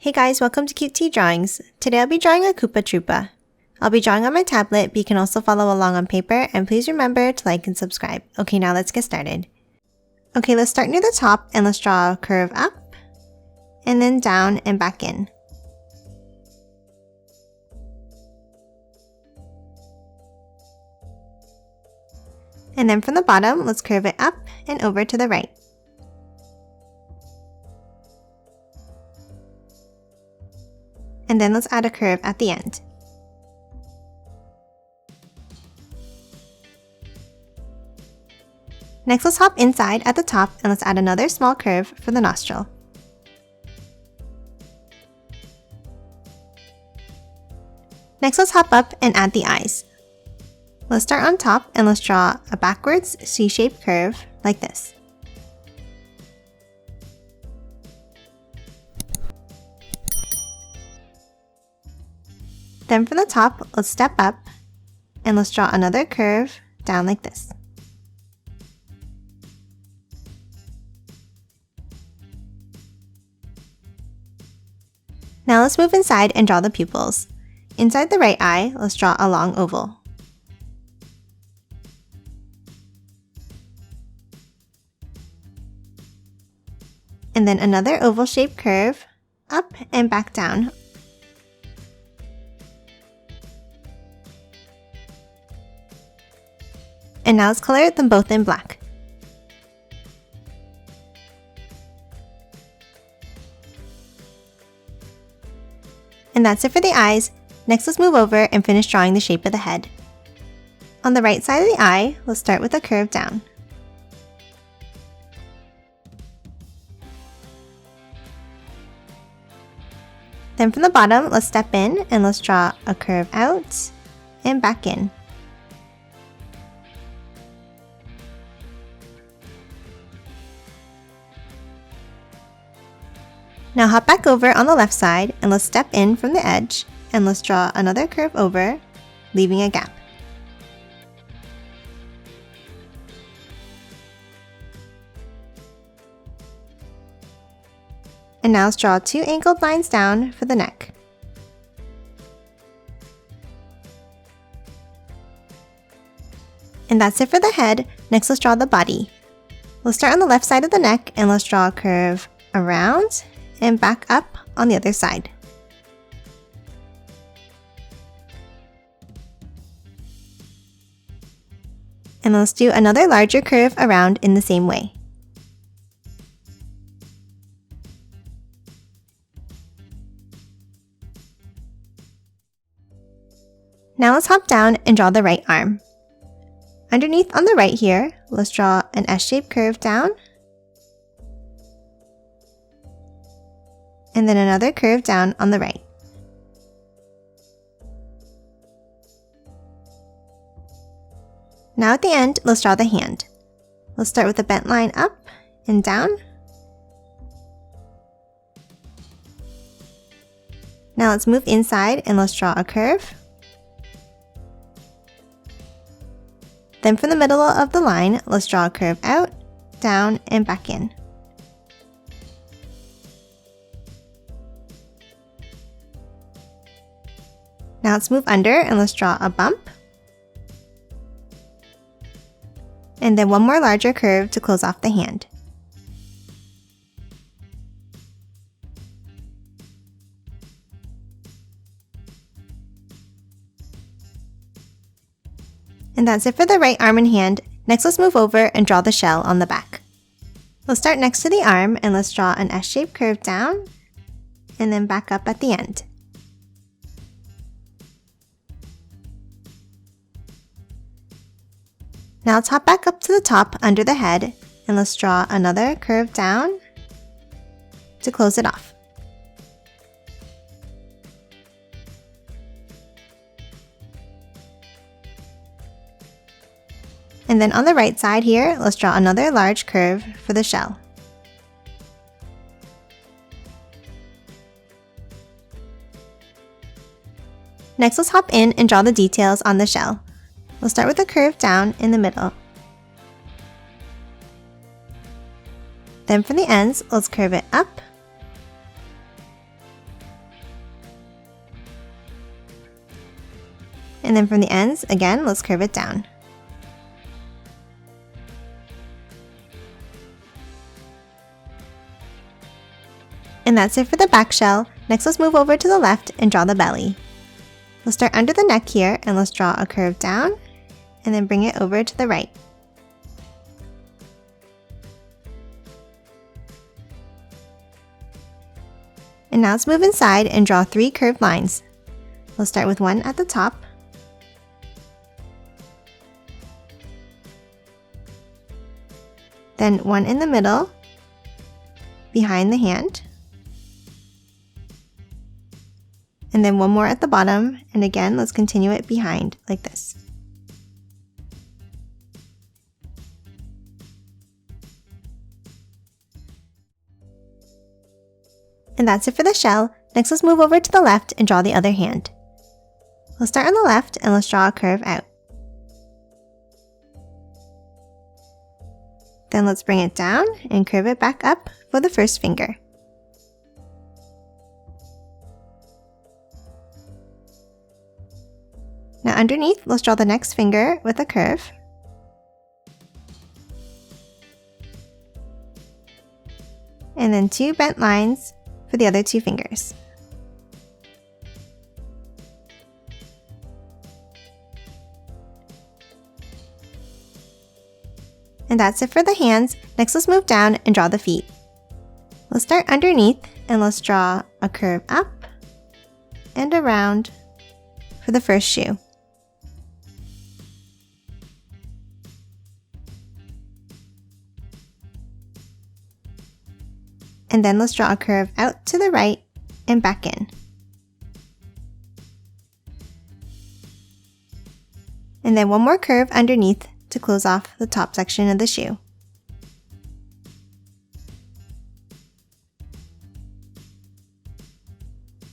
Hey guys, welcome to Cute Tea Drawings. Today I'll be drawing a Koopa Troopa. I'll be drawing on my tablet, but you can also follow along on paper, and please remember to like and subscribe. Okay, now let's get started. Okay, let's start near the top and let's draw a curve up, and then down and back in. And then from the bottom, let's curve it up and over to the right. And then let's add a curve at the end. Next, let's hop inside at the top and let's add another small curve for the nostril. Next, let's hop up and add the eyes. Let's start on top and let's draw a backwards C-shaped curve like this. Then from the top, let's step up and let's draw another curve down like this. Now let's move inside and draw the pupils. Inside the right eye, let's draw a long oval. And then another oval-shaped curve up and back down. And now let's color them both in black. And that's it for the eyes. Next, let's move over and finish drawing the shape of the head. On the right side of the eye, let's start with a curve down. Then from the bottom, let's step in and let's draw a curve out and back in. Now hop back over on the left side and let's step in from the edge and let's draw another curve over, leaving a gap. And now let's draw two angled lines down for the neck. And that's it for the head. Next, let's draw the body. Let's start on the left side of the neck and let's draw a curve around and back up on the other side. And let's do another larger curve around in the same way. Now let's hop down and draw the right arm. Underneath on the right here, let's draw an S-shaped curve down, and then another curve down on the right. Now at the end, let's draw the hand. Let's start with a bent line up and down. Now let's move inside and let's draw a curve. Then from the middle of the line, let's draw a curve out, down, and back in. Now let's move under and let's draw a bump. And then one more larger curve to close off the hand. And that's it for the right arm and hand. Next, let's move over and draw the shell on the back. Let's start next to the arm and let's draw an S-shaped curve down and then back up at the end. Now let's hop back up to the top under the head and let's draw another curve down to close it off. And then on the right side here, let's draw another large curve for the shell. Next, let's hop in and draw the details on the shell. We'll start with a curve down in the middle. Then from the ends, let's curve it up And then from the ends, again, let's curve it down. And that's it for the back shell. Next, let's move over to the left and draw the belly. Let's start under the neck here and let's draw a curve down and then bring it over to the right. And now let's move inside and draw 3 curved lines. We'll start with one at the top, then one in the middle, behind the hand, and then one more at the bottom, and again, let's continue it behind like this. And that's it for the shell. Next, let's move over to the left and draw the other hand. We'll start on the left and let's draw a curve out. Then let's bring it down and curve it back up for the first finger. Now underneath, let's draw the next finger with a curve. And then 2 bent lines for the other 2 fingers. And that's it for the hands. Next, let's move down and draw the feet. Let's start underneath and let's draw a curve up and around for the first shoe. And then let's draw a curve out to the right and back in. And then one more curve underneath to close off the top section of the shoe.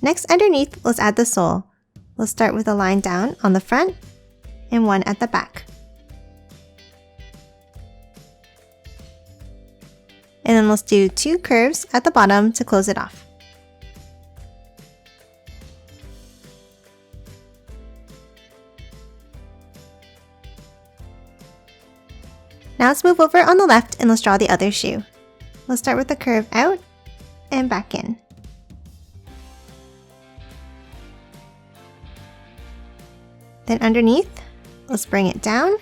Next, underneath, let's add the sole. Let's start with a line down on the front and one at the back. And then let's do 2 curves at the bottom to close it off. Now let's move over on the left and let's draw the other shoe. Let's start with a curve out and back in. Then underneath, let's bring it down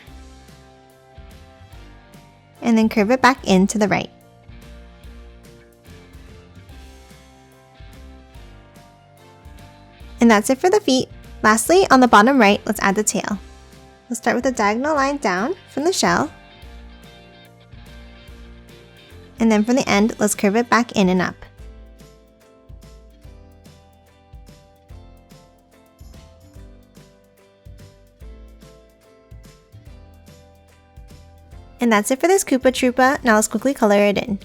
and then curve it back in to the right. And that's it for the feet. Lastly, on the bottom right, let's add the tail. We'll start with a diagonal line down from the shell. And then from the end, let's curve it back in and up. And that's it for this Koopa Troopa. Now let's quickly color it in.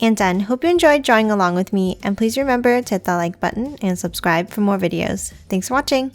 And done. Hope you enjoyed drawing along with me, and please remember to hit that like button and subscribe for more videos. Thanks for watching!